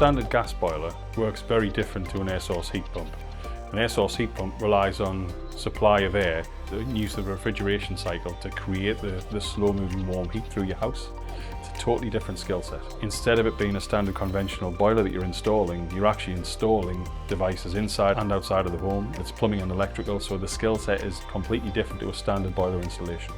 standard gas boiler works very different to an air source heat pump. An air source heat pump relies on supply of air, and use the refrigeration cycle to create the slow moving warm heat through your house. It's a totally different skill set. Instead of it being a standard conventional boiler that you're installing, you're actually installing devices inside and outside of the home. It's plumbing and electrical, so the skill set is completely different to a standard boiler installation.